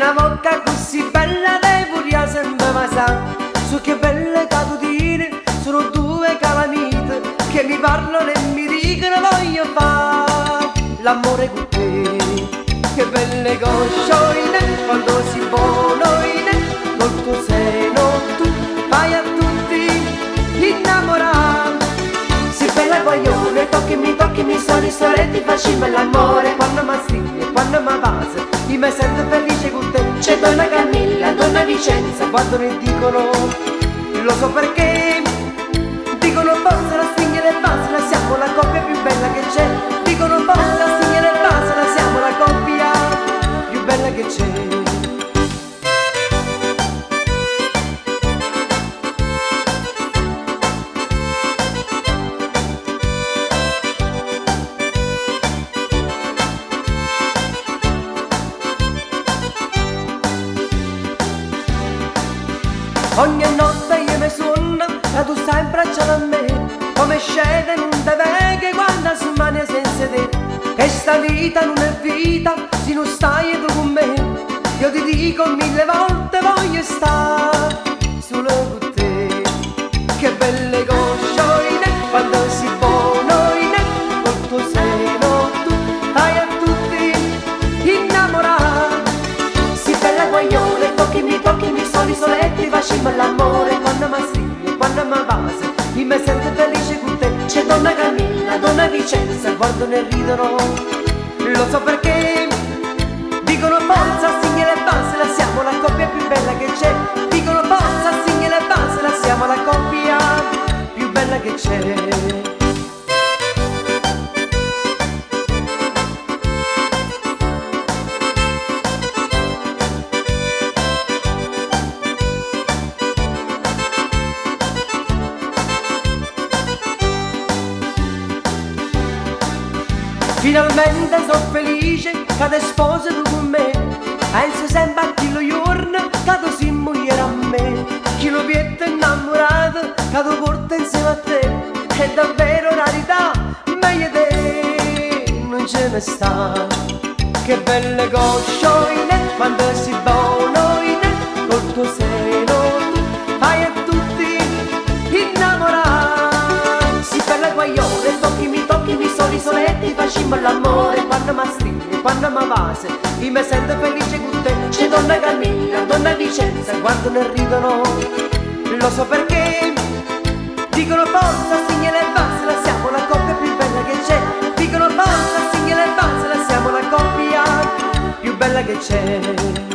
una bocca così bella devo sempre sa. Su che belle cadutine, sono due calamite che mi parlano e mi dicono voglio fare l'amore con te. Che belle coscioine, quando si buonoine, col tuo seno tu fai a tutti innamorare. Si bella guaglione, toccami, soletti, facciamo l'amore. Quando mi stringe, quando mi passa, io mi sento felice con te. C'è donna Camilla, donna Vicenza, quando ne dicono, lo so perché. Dicono forza la stringere e basta, siamo la coppia più bella che c'è. Dicono forza la stringere e basta, siamo la coppia più bella che c'è. Ogni notte io mi suona e tu stai abbracciato a me, come scende non te veghe quando si mani senza te. Che sta vita non è vita se non stai tu con me. Io ti dico 1000 volte voglio stare solo con te. Che belle coscioine quando si buonoine, col tuo seno tu fai a tutti innamorare. Si bella guaglione, toccami, soletti, facciamo l'amore. Quando mi stringe, quando mi passa, io mi sento felice con te. C'è donna Camilla, donna Vicenza, guardano e ridono, lo so perché. Dicono forza, signore e basta, siamo la coppia più bella che c'è. Dicono forza, signore e basta, siamo la coppia più bella che c'è. Finalmente sono felice che ti sposi tu con me. Penso sempre a chi lo giorno che tu si moglie a me. Chi lo viene innamorato che tu porta insieme a te. È davvero rarità, meglio te non ce ne sta. Che belle coscioine quando si buonoine, col tuo seno tu fai a tutti innamorare. Si bella guaglione, toccami, soletti, facciamo l'amore. Quando mi stringe, quando mi passa, io mi sento felice con te. C'è donna Camilla, donna Vicenza, guardano e ridono, lo so perché. Dicono forza, signore e basta, siamo la coppia più bella che c'è. Dicono forza, signore e basta, siamo la coppia più bella che c'è.